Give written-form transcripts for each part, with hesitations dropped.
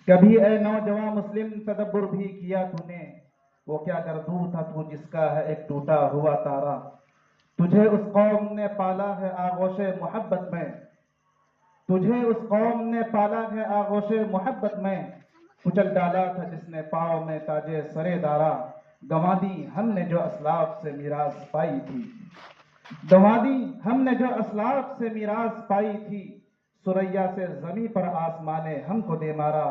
کبھی اے نوجواں مسلم تدبر بھی کیا تو نے، وہ کیا گردوں تھا تو جس کا ہے ایک ٹوٹا ہوا تارا. تجھے اس قوم نے پالا ہے آغوش محبت میں، تجھے اس قوم نے پالا ہے آغوش محبت میں. کچل ڈالا تھا جس نے پاؤں میں تاجے سرے دارا. گنوا دی ہم نے جو اسلاف سے میراث پائی تھی، گنوا دی ہم نے جو اسلاف سے میراث پائی تھی. سریا سے زمیں پر آسمان ہم کو دے مارا.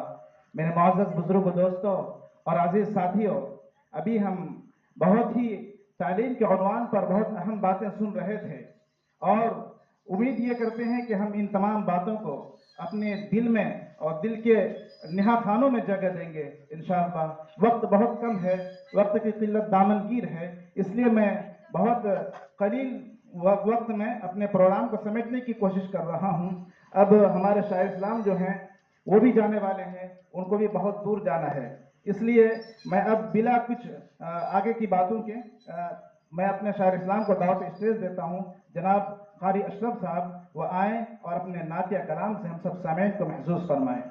میرے معزز بزرگ دوستوں اور عزیز ساتھیوں، ابھی ہم بہت ہی تعلیم کے عنوان پر بہت اہم باتیں سن رہے تھے، اور امید یہ کرتے ہیں کہ ہم ان تمام باتوں کو اپنے دل میں اور دل کے نہا خانوں میں جگہ دیں گے انشاءاللہ. وقت بہت کم ہے، وقت کی قلت دامنگیر ہے، اس لیے میں بہت قلیل وقت میں اپنے پروگرام کو سمیٹنے کی کوشش کر رہا ہوں. اب ہمارے شاعر اسلام جو ہیں وہ بھی جانے والے ہیں، ان کو بھی بہت دور جانا ہے، اس لیے میں اب بلا کچھ آگے کی باتوں کے میں اپنے شاعر اسلام کو دعوت اسٹیج دیتا ہوں. جناب قاری اشرف صاحب وہ آئیں اور اپنے نعتیہ کلام سے ہم سب سامعین کو محظوظ فرمائیں.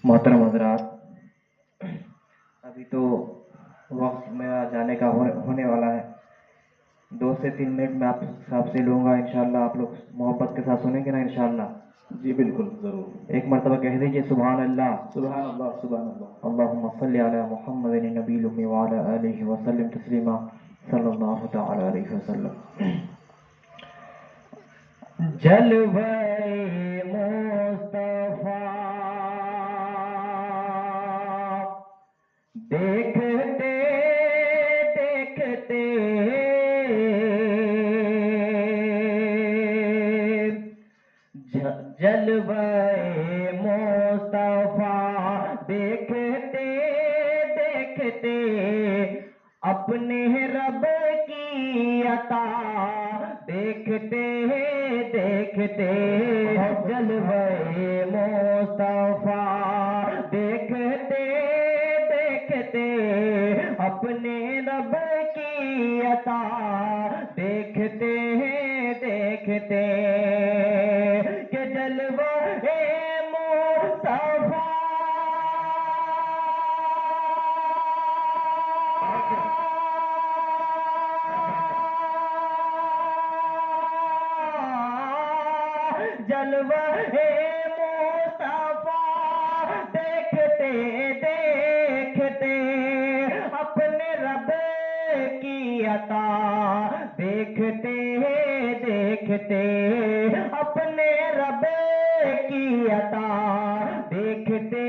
محترم حضرات، ابھی تو وقت میرا جانے کا ہونے والا ہے. 2 سے 3 منٹ میں آپ صاحب سے لوں گا، انشاءاللہ آپ لوگ محبت کے ساتھ سنیں گے نا انشاءاللہ. جی بالکل ضرور. ایک مرتبہ کہہ دیجئے سبحان اللہ. سبحان اللہ سبحان اللہ. اللہم صلی علی محمد النبی الامی وعلی آلہ وسلم تسلیما صلی اللہ تعالی علیہ وسلم. جلوہ مصطفیٰ دیکھتے دیکھتے جلوہ مصطفیٰ دیکھتے دیکھتے اپنے رب کی عطا دیکھتے دیکھتے جلوہ مصطفیٰ دیکھتے دیکھتے اپنے رب کی عطا دیکھتے دیکھتے کہ جلوہ جلوہ مصطفیٰ دیکھتے دیکھتے اپنے رب کی عطا دیکھتے دیکھتے اپنے رب کی عطا دیکھتے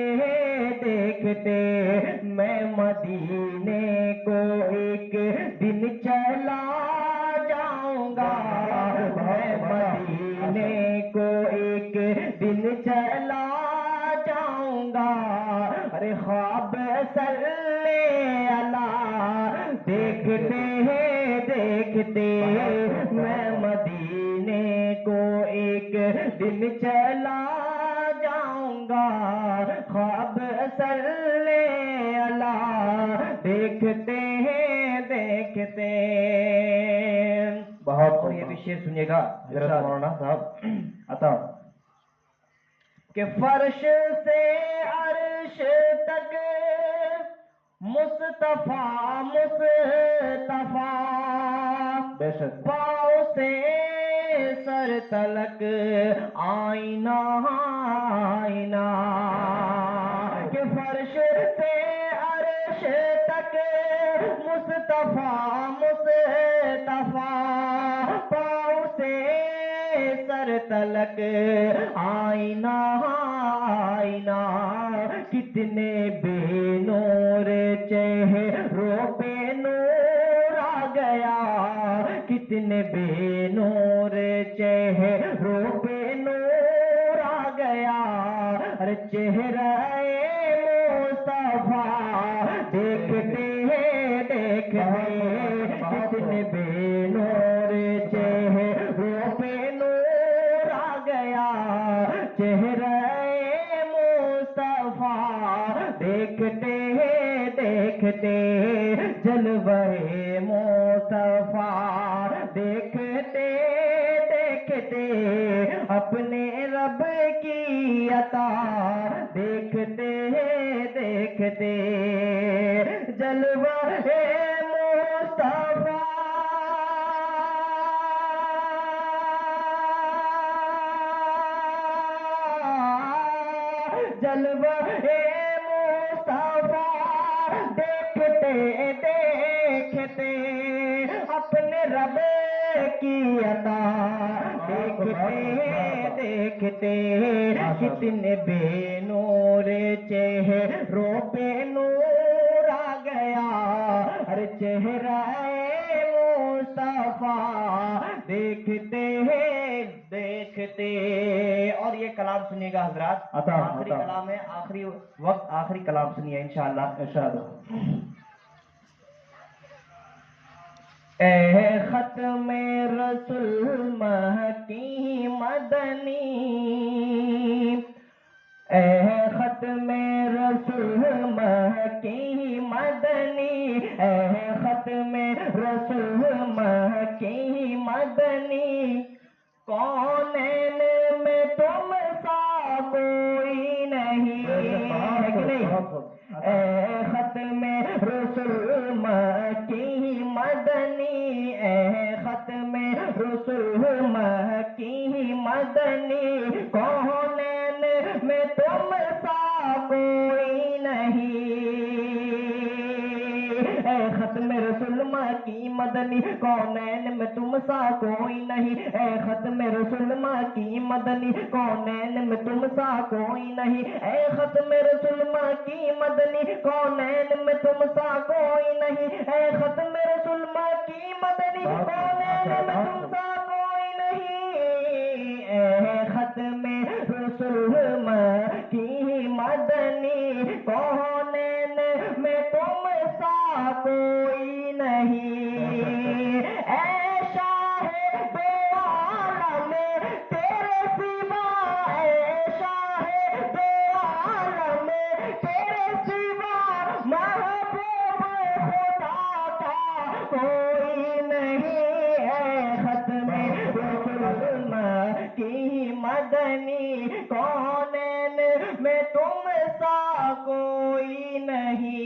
دیکھتے میں مدینے کو ایک دن چلا جاؤں گا. میں مدینے کو ایک دن چلا جاؤں گا. ارے خواب صلی اللہ دیکھتے دیکھتے میں مدینے کو ایک دن چلا جاؤں گا. خواب صلی اللہ دیکھتے دیکھتے. بہت اور یہ بھی شعر سنیے گا حضرت مولانا صاحب عطا کہ فرش سے عرش تک مصطفیٰ مصطفیٰ بے شک. پاؤں سے سر تلک آئینہ آئینہ کہ فرش سے عرش تک مصطفیٰ مصطفیٰ پاؤں سے سر تلک آئینہ آئینہ. کتنے بے نور چہروں پہ نور آ گیا. کتنے بے نور چہروں پہ نور آ گیا. ارے چہرہ مصطفیٰ دیکھتے دیکھتے کتنے بے نور چہروں پہ نور آ گیا. چہرہ مصطفیٰ دیکھتے دیکھتے جلوہ مصطفیٰ، دیکھتے دیکھتے اپنے رب کی عطا، دیکھتے دیکھتے جلوہ مصطفیٰ، جلوہ مصطفیٰ، دیکھتے دیکھتے اپنے رب کی عطا، دیکھتے دیکھتے کتنے بے نور چہروں پہ نور آ گیا، ہر چہرہ مصطفیٰ، دیکھتے دیکھتے۔ اور یہ کلام سنیے گا حضرات، آخری کلام ہے، آخری وقت، آخری کلام سنیے انشاءاللہ ارشاد۔ اے ختم رسول مکی مدنی، اے ختم رسول مکی مدنی، اے ختم رسول مکی مدنی، کونین میں تم سا کوئی نہیں ہے کہ نہیں؟ اے ختم رسول مکی مدنی، اے ختم رسول مکی مدنی، کونین میں تم سا کوئی نہیں، اے ختم رسول مکی مدنی، کونین میں تم سا کوئی نہیں، اے ختم رسول مکی مدنی، کونین میں تم سا کوئی نہیں، اے ختم رسول مکی مدنی، کونین میں تم سا کوئی نہیں، اے ختم رسول مکی مدنی، کونین میں تم سا کوئی نہیں، اے ختم رسول مکی مدنی، کونین میں تم سا کوئی نہیں، اے شاہ دو عالم تیرے سوا، اے شاہ دو عالم تیرے سوا، محبوب خدا کا کوئی نہیں، اے ختم رسول مکی مدنی، کونین میں تم سا کوئی نہیں،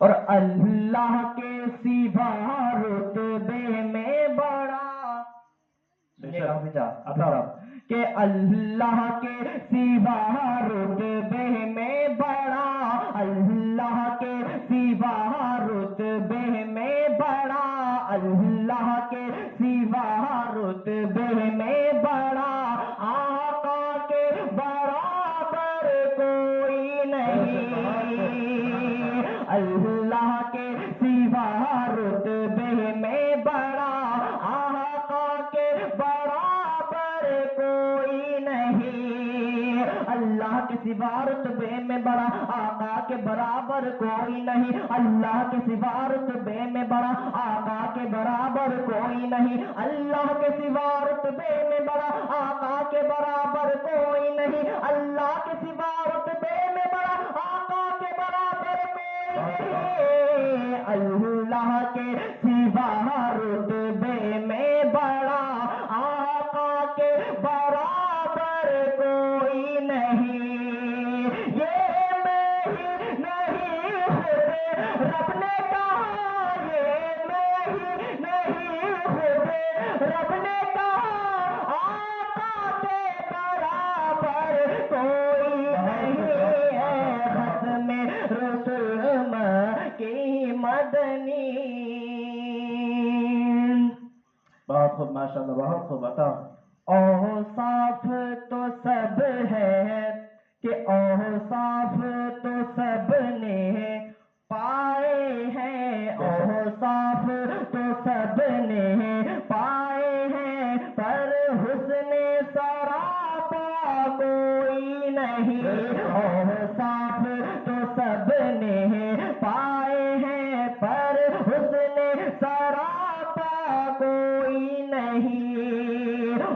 اور اللہ کے سوا رتبے میں بڑا، کہ اللہ کے سوا رتبے میں بڑا، اللہ کے سوا رتبے میں بڑا، اللہ کے سوا رتبے میں بڑا، آقا کے برابر کوئی نہیں، اللہ کے سوا رتبے میں بڑا، آقا کے برابر کوئی نہیں، اللہ کے سوا رتبے میں بڑا، آقا کے برابر کوئی نہیں، اللہ کے سوا رتبے میں بڑا، آقا کے برابر کوئی نہیں، اللہ کے سوا رتبے میں بڑا، آقا کے برابر کوئی نہیں، اللہ کے سوا رتبے میں بڑا، آقا کے برابر کوئی نہیں، اللہ کے سوا رتبے میں بڑا، آقا کے برابر کوئی نہیں، یہ میں ہی نہیں خود رب نے کہا، یہ میں ہی نہیں خود رب نے کہا، آقا کے برابر کوئی نہیں، اے ختم رسول مکی مدنی۔ بہت خوب ماشاءاللہ، بہت خوب عطا۔ اوصاف تو سب ہے کہ اوصاف تو سب نے پائے ہیں، اوصاف تو سب نے پائے ہیں، پر حسن سراپا کوئی نہیں، اوصاف تو سب نے پائے ہیں، پر حسن سراپا کوئی نہیں،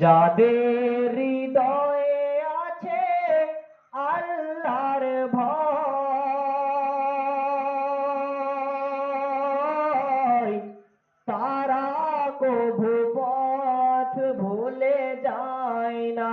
যাদের হৃদয়ে আছে আল্লাহর ভয়, তারা কভু পথ ভুলে যায় না।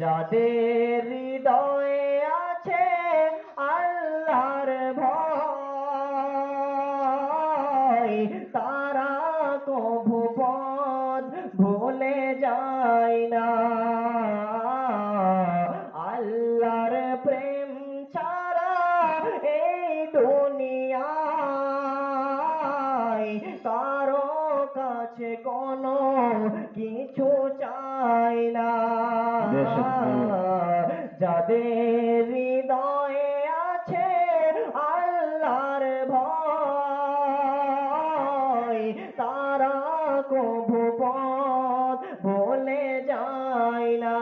যাদের হৃদয়ে আছে আল্লাহর ভয়, তারা কভু পথ ভুলে যায় না। আল্লাহর প্রেম ছাড়া এই দুনিয়ায় কারো কাছে কোনো কিছু চাই না। যাদের হৃদয়ে আছে আল্লাহর ভয়, তারা কভু পথ ভুলে যায় না।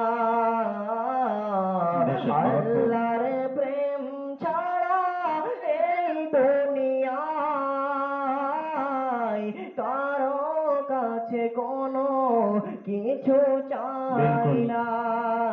আল্লাহর প্রেম ছাড়া এই দুনিয়ায় কারো কাছে কোনো কিছু চাই না।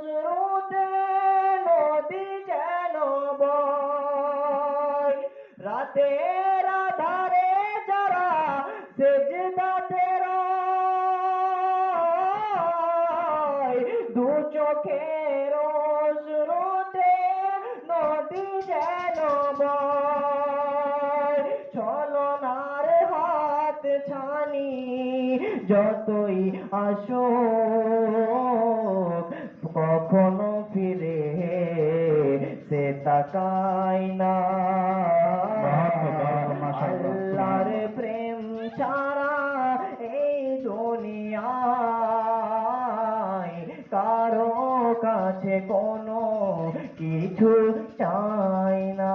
শুরুতে নদী যেন বয় রাতের আধারে যারা সেজদা তেরা দু চোখের শুরুতে নদী যেন বয় ছলনার হাত ছানি যতই আসো কখনো ফিরে সে তাকাই না আল্লাহর প্রেম ছাড়া এই দুনিয়ায় কারো কাছে কোনো কিছু চাই না।